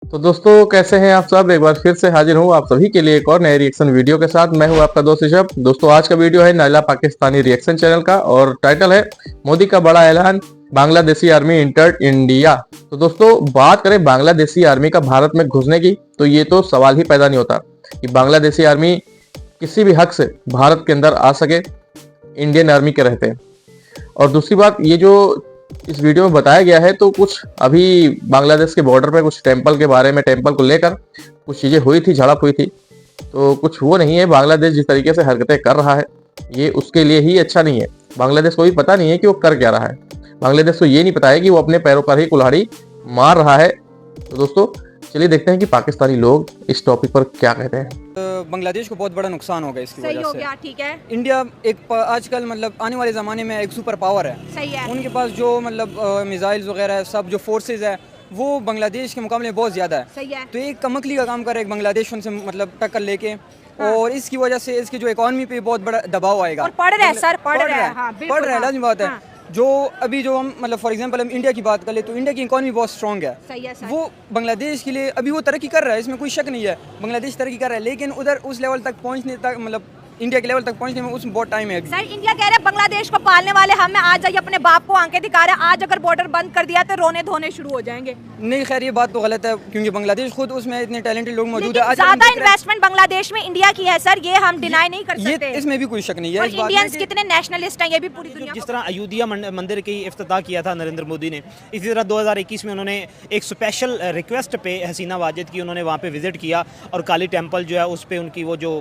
तो दोस्तों कैसे हैं आप सब। एक बार फिर से हाजिर हूँ आप सभी के लिए एक और नए रिएक्शन वीडियो के साथ। मैं हूँ आपका दोस्त ऋषभ। दोस्तों आज का वीडियो है नायला पाकिस्तानी रिएक्शन चैनल का और टाइटल है मोदी का बड़ा ऐलान, बांग्लादेशी आर्मी इंटर्ड इंडिया। तो दोस्तों बात करें बांग्लादेशी आर्मी का भारत में घुसने की, तो ये तो सवाल ही पैदा नहीं होता कि बांग्लादेशी आर्मी किसी भी हक से भारत के अंदर आ सके इंडियन आर्मी के रहते। और दूसरी बात, ये जो इस वीडियो में बताया गया है तो कुछ अभी बांग्लादेश के बॉर्डर पे कुछ टेंपल के बारे में, टेंपल को लेकर कुछ चीजें हुई थी, झड़प हुई थी। तो कुछ वो नहीं है। बांग्लादेश जिस तरीके से हरकतें कर रहा है ये उसके लिए ही अच्छा नहीं है। बांग्लादेश को भी पता नहीं है कि वो कर क्या रहा है। बांग्लादेश को ये नहीं पता है कि वो अपने पैरों पर ही कुल्हाड़ी मार रहा है। तो दोस्तों चलिए देखते हैं कि पाकिस्तानी लोग इस टॉपिक पर क्या कहते हैं। बांग्लादेश को बहुत बड़ा नुकसान होगा इसकी सही वजह हो से। गया, ठीक है। इंडिया एक आजकल मतलब आने वाले ज़माने में एक सुपर पावर है। सही है। उनके पास जो मतलब मिसाइल्स वगैरह है, सब जो फोर्सेज है वो बांग्लादेश के मुकाबले बहुत ज़्यादा है। सही है। तो एक कमकली का काम कर रहा है बांग्लादेश उनसे मतलब टक्कर लेके। और इसकी वजह से इसकी जो इकॉनमी पे बहुत बड़ा दबाव आएगा। और पढ़ रहा है सर, पढ़ रहा है। हाँ, पढ़ रहा है, लाजमी बात है। हाँ। जो अभी जो हम मतलब फॉर एग्जांपल हम इंडिया की बात करें तो इंडिया की इकॉनमी बहुत स्ट्रॉन्ग है। सही है सर। वो बांग्लादेश के लिए अभी वो तरक्की कर रहा है, इसमें कोई शक नहीं है। बांग्लादेश तरक्की कर रहा है, लेकिन उधर उस लेवल तक पहुंचने तक मतलब इंडिया के लेवल तक पहुंचने में उसमें बहुत टाइम है अभी। सर इंडिया कह रहे हैं बांग्लादेश को पालने वाले हम हैं, आज जाइए अपने बाप को आंखें दिखा रहे हैं। आज अगर बॉर्डर बंद कर दिया तो रोने धोने शुरू हो जाएंगे। नहीं खैर ये बात तो गलत है, क्योंकि बांग्लादेश खुद उसमें इतने टैलेंटेड लोग मौजूद है। ज्यादा इन्वेस्टमेंट बांग्लादेश में इंडिया की है सर, ये हम डिनाई नहीं कर सकते। इसमें भी कोई शक नहीं है। और इंडियंस कितने नेशनलिस्ट हैं ये भी पूरी दुनिया जिस तरह अयोध्या मंदिर की इफ्तिताह किया था नरेंद्र मोदी ने, इसी तरह 2021 में उन्होंने एक स्पेशल रिक्वेस्ट पे हसीना वाजिद की उन्होंने वहाँ पे विजिट किया और काली टेम्पल जो है उस पे उनकी वो जो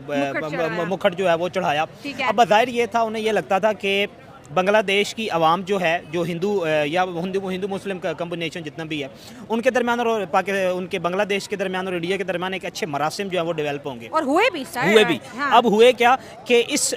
मुखट जो है वो चढ़ाया। अब बज़ाहिर ये था, उन्हें ये लगता था कि बांग्लादेश की आवाम जो है, जो हिंदू या हिंदू मुस्लिम कम्बिनेशन जितना भी है, उनके दरमियान और उनके बांग्लादेश के दरमियान और इंडिया के दरमियान एक अच्छे मरासिम जो है वो डेवलप होंगे। और हुए भी सर, हुए भी। हाँ। अब हुए क्या कि इस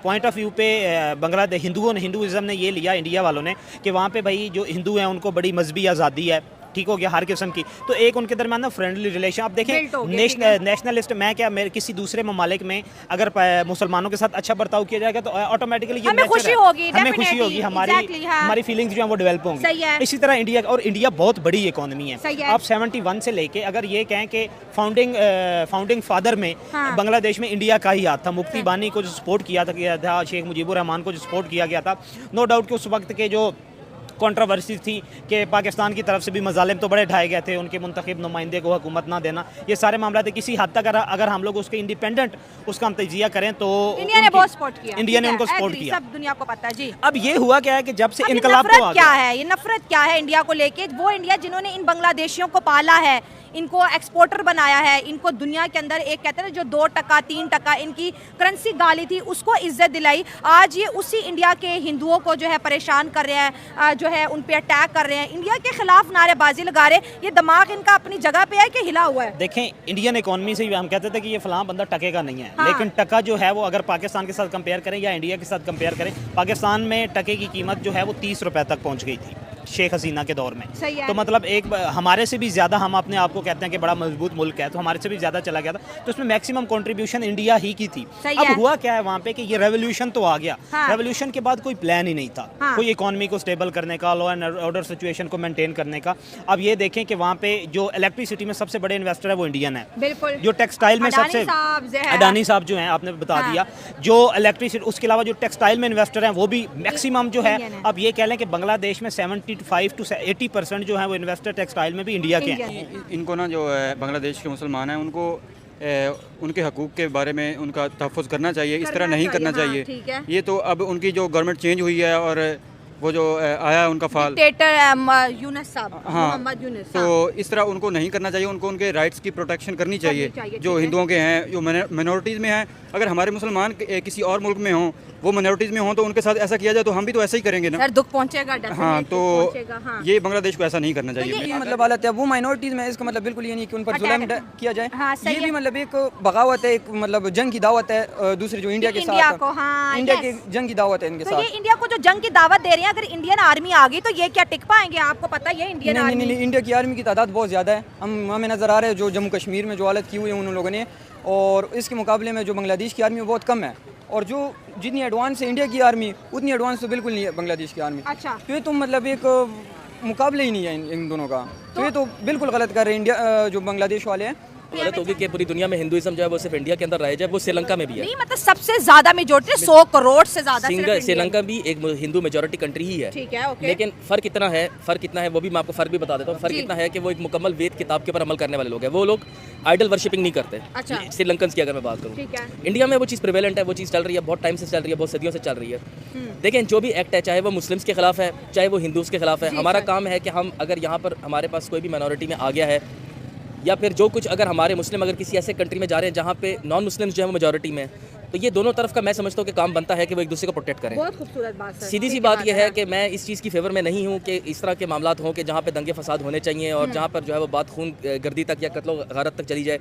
पॉइंट ऑफ व्यू पे बांग्लादेश हिंदुज़म ने ये लिया, इंडिया वालों ने, कि वहाँ पे भाई जो हिंदू हैं उनको बड़ी मजहबी आज़ादी है, ठीक हो गया, हर किस्म की। तो एक उनके दरमियान ना फ्रेंडली रिलेशन। आप देखें नेशनलिस्ट मैं क्या मेरे किसी दूसरे ममालिक में अगर मुसलमानों के साथ अच्छा बर्ताव किया जाएगा तो ऑटोमेटिकली हमें खुशी होगी, हमारी फीलिंग्स जो है वो डेवलप होंगी। इसी तरह इंडिया, और इंडिया बहुत बड़ी इकोनॉमी है। आप 71 से लेके अगर ये कहें कि फाउंडिंग फादर में बांग्लादेश में इंडिया का ही हाथ था। मुफ्ती बानी को जो सपोर्ट किया था, शेख मुजीबुर रहमान को जो सपोर्ट किया गया था, नो डाउट कि उस वक्त के जो कंट्रोवर्सी थी कि पाकिस्तान की तरफ से भी मजालिम तो बड़े ढाए गए थे, उनके मुंतखब नुमाइंदे को हुकूमत ना देना, ये सारे मामला थे। किसी हद तक अगर हम लोग उसके इंडिपेंडेंट उसका हम तजिया करें तो इंडिया ने बहुत सपोर्ट किया, इंडिया ने उनको सपोर्ट किया, सब दुनिया को पता है जी। अब ये हुआ क्या है कि जब से इनकलाब क्या है, ये नफरत क्या है इंडिया को लेके? वो इंडिया जिन्होंने इन बांग्लादेशियों को पाला है, इनको एक्सपोर्टर बनाया है, इनको दुनिया के अंदर एक कहते हैं जो 2% 3% इनकी करेंसी गाली थी उसको इज्जत दिलाई, आज ये उसी इंडिया के हिंदुओं को जो है परेशान कर रहे हैं, जो है उन पे अटैक कर रहे हैं, इंडिया के खिलाफ नारेबाजी लगा रहे हैं। ये दिमाग इनका अपनी जगह पे है कि हिला हुआ है? देखें इंडियन इकोनॉमी से हम कहते थे कि ये फलां बंदा टके का नहीं है, लेकिन टका जो है वो अगर पाकिस्तान के साथ कंपेयर करें या इंडिया के साथ कंपेयर करें, पाकिस्तान में टके की कीमत जो है वो 30 रुपए तक पहुंच गई थी शेख हसीना के दौर में। तो मतलब एक हमारे से भी ज़्यादा, हम अपने आप को कहते हैं कि बड़ा मजबूत मुल्क है, तो हमारे से भी ज़्यादा चला गया था, तो उसमें मैक्सिमम कंट्रीब्यूशन इंडिया ही की थी। अब हुआ क्या है वहाँ पे कि ये रेवोल्यूशन तो आ गया, रेवोल्यूशन के बाद कोई प्लान ही नहीं था, कोई इकोनॉमी को स्टेबल करने का, लॉ एंड ऑर्डर सिचुएशन को मेंटेन करने का। अब ये देखें कि वहाँ पे जो इलेक्ट्रिसिटी में सबसे बड़े इन्वेस्टर है वो इंडियन है, बिल्कुल। जो टेक्सटाइल में सबसे अडानी साहब जो हैं, आपने बता दिया, जो इलेक्ट्रिसिटी, उसके अलावा जो टेक्सटाइल में इन्वेस्टर हैं वो भी मैक्सिमम जो है। अब ये कह लें कि बांग्लादेश में 75 to 80% जो है वो इन्वेस्टर टेक्सटाइल में भी इंडिया के हैं। इनको ना जो बांग्लादेश के मुसलमान हैं उनको उनके हकूक़ के बारे में उनका तहफ़्फ़ुज़ करना चाहिए, इस तरह नहीं करना चाहिए। ये तो अब उनकी जो गवर्नमेंट चेंज हुई है और वो जो आया उनका फाल यूनुस साहब, हाँ, तो इस तरह उनको नहीं करना चाहिए। उनको उनके राइट्स की प्रोटेक्शन करनी चाहिए जो हिंदुओं के हैं, जो मिनॉरिटीज़ में हैं। अगर हमारे मुसलमान किसी और मुल्क में हों, वो मिनॉरिटीज़ में हों, तो उनके साथ ऐसा किया जाए तो हम भी तो ऐसा ही करेंगे ना सर, दुख पहुंचेगा। हाँ, तो ये बांग्लादेश को ऐसा नहीं करना चाहिए। ये मतलब हालत है वो माइनॉरिटीज़ में, इसका मतलब बिल्कुल ये नहीं कि उन पर जुल्म किया जाए। ये भी मतलब एक बगावत है, एक मतलब जंग की दावत है दूसरे जो इंडिया के साथ, इंडिया की जंग की दावत है इनके साथ। ये इंडिया को जो जंग की दावत दे रहे हैं, अगर इंडियन आर्मी आ गई तो ये क्या टिक पाएंगे? आपको पता है इंडियन आर्मी, नहीं, इंडिया की आर्मी की तादाद बहुत ज़्यादा है। हमें नज़र आ रहा है जो जम्मू कश्मीर में जो हालत की हुई है उन लोगों ने, और इसके मुकाबले में जो बांग्लादेश की आर्मी बहुत कम है। और जो जितनी एडवांस है इंडिया की आर्मी, उतनी एडवांस तो बिल्कुल नहीं है बांग्लादेश की आर्मी। अच्छा, तो तुम मतलब एक मुकाबले ही नहीं है इन दोनों का। तो ये तो बिल्कुल गलत कर रहे हैं इंडिया जो बांग्लादेश वाले हैं। गलत होगी कि पूरी दुनिया में हिंदुइज्म जो है वो सिर्फ इंडिया के अंदर रह जाए, वो श्रीलंका में भी है। नहीं मतलब सबसे ज्यादा मेजॉरिटी 100 करोड़ से ज्यादा श्रीलंका भी एक हिंदू मेजोरिटी कंट्री ही है। ठीक है, ओके। लेकिन फर्क इतना है वो भी मैं आपको फर्क भी बता देता हूँ। फर्क इतना है कि वो एक मुकम्मल वेद किताब के ऊपर अमल करने वाले लोग हैं। वो लोग आइडल वर्शिपिंग नहीं करते। अच्छा। श्रीलंकन की अगर मैं बात करूँ, इंडिया में वो चीज़ प्रिवेलेंट है, वो चीज़ चल रही है, बहुत टाइम से चल रही है, बहुत सदियों से चल रही है। देखें जो भी एक्ट है, चाहे वो मुस्लिम्स के खिलाफ है, चाहे वो हिंदूज़ के खिलाफ है, हमारा काम है कि हम अगर यहाँ पर हमारे पास कोई भी माइनॉरिटी में आ गया है, या फिर जो कुछ अगर हमारे मुस्लिम अगर किसी ऐसे कंट्री में जा रहे हैं जहाँ पे नॉन मुस्लिम्स जो है वो मेजॉरिटी में, तो ये दोनों तरफ का मैं समझता हूँ कि काम बनता है कि वो एक दूसरे को प्रोटेक्ट करें। बहुत खूबसूरत बात है। सीधी सी बात यह है कि मैं इस चीज़ की फेवर में नहीं हूँ कि इस तरह के मामलात हों कि जहाँ पे दंगे फसाद होने चाहिए और जहाँ पर जो है वो बात खून गर्दी तक या कत्लो गारत तक चली जाए,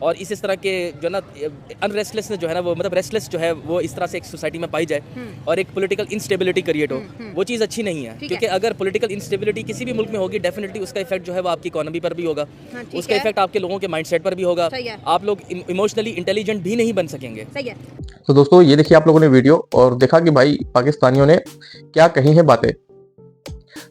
और इस तरह के जो ना अनरेस्टलेस जो है ना वो मतलब रेस्टलेस जो है वो इस तरह से एक सोसाइटी में पाई जाए और एक पॉलिटिकल इंस्टेबिलिटी क्रिएट हो, वो चीज़ अच्छी नहीं है। क्योंकि अगर पॉलिटिकल इंस्टेबिलिटी किसी भी मुल्क में होगी, डेफिनेटली उसका इफेक्ट जो है वो आपकी इकोनॉमी पर भी होगा, उसका इफेक्ट आपके लोगों के माइंडसेट पर भी होगा, आप लोग इमोशनली इंटेलिजेंट भी नहीं बन सकेंगे। तो दोस्तों ये देखिए आप लोगों ने वीडियो और देखा कि भाई पाकिस्तानियों ने क्या कही है बातें।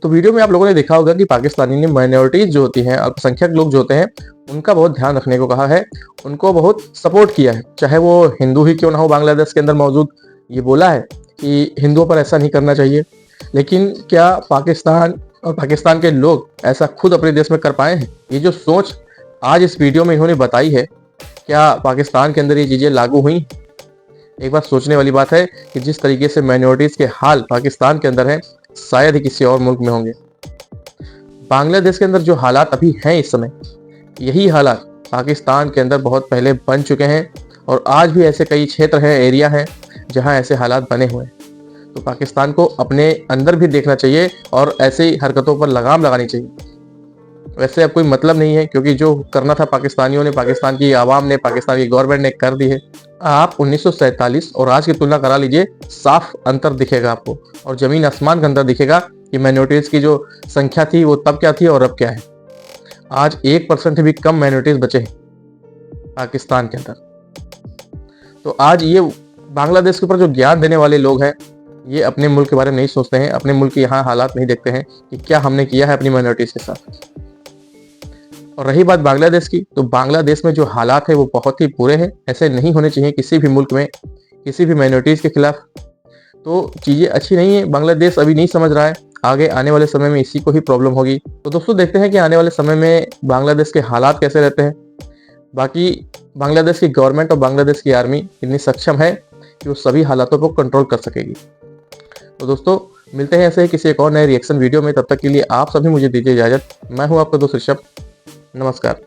तो वीडियो में आप लोगों ने देखा होगा कि पाकिस्तानी ने माइनॉरिटीज जो होती हैं, अल्पसंख्यक लोग जो होते हैं, उनका बहुत ध्यान रखने को कहा है, उनको बहुत सपोर्ट किया है, चाहे वो हिंदू ही क्यों ना हो बांग्लादेश के अंदर मौजूद। ये बोला है कि हिंदुओं पर ऐसा नहीं करना चाहिए, लेकिन क्या पाकिस्तान और पाकिस्तान के लोग ऐसा खुद अपने देश में कर पाए हैं? ये जो सोच आज इस वीडियो में इन्होंने बताई है, क्या पाकिस्तान के अंदर ये चीज़ें लागू हुई? एक बार सोचने वाली बात है कि जिस तरीके से माइनॉरिटीज के हाल पाकिस्तान के अंदर हैं, शायद ही किसी और मुल्क में होंगे। बांग्लादेश के अंदर जो हालात अभी हैं इस समय, यही हालात पाकिस्तान के अंदर बहुत पहले बन चुके हैं और आज भी ऐसे कई क्षेत्र हैं, एरिया हैं जहां ऐसे हालात बने हुए हैं। तो पाकिस्तान को अपने अंदर भी देखना चाहिए और ऐसी हरकतों पर लगाम लगानी चाहिए। वैसे अब कोई मतलब नहीं है, क्योंकि जो करना था पाकिस्तानियों ने, पाकिस्तान की आवाम ने, पाकिस्तान की गवर्नमेंट ने कर दी है। आप 1947 और आज की तुलना करा लीजिए, साफ अंतर दिखेगा आपको और जमीन आसमान का अंतर दिखेगा कि माइनॉरिटीज की जो संख्या थी वो तब क्या थी और अब क्या है। आज 1% भी कम माइनॉरिटीज बचे हैं पाकिस्तान के अंदर। तो आज ये बांग्लादेश के ऊपर जो ज्ञान देने वाले लोग हैं, ये अपने मुल्क के बारे में नहीं सोचते हैं, अपने मुल्क के यहाँ हालात नहीं देखते हैं कि क्या हमने किया है अपनी माइनॉरिटीज के साथ। और रही बात बांग्लादेश की, तो बांग्लादेश में जो हालात है वो बहुत ही बुरे हैं। ऐसे नहीं होने चाहिए किसी भी मुल्क में, किसी भी माइनॉरिटीज के खिलाफ। तो चीज़ें अच्छी नहीं है, बांग्लादेश अभी नहीं समझ रहा है, आगे आने वाले समय में इसी को ही प्रॉब्लम होगी। तो दोस्तों देखते हैं कि आने वाले समय में बांग्लादेश के हालात कैसे रहते हैं। बाकी बांग्लादेश की गवर्नमेंट और बांग्लादेश की आर्मी इतनी सक्षम है कि वो सभी हालातों को कंट्रोल कर सकेगी। तो दोस्तों मिलते हैं ऐसे ही किसी एक और नए रिएक्शन वीडियो में। तब तक के लिए आप सभी मुझे दीजिए इजाजत। मैं हूं आपका दोस्त ऋषभ। नमस्कार।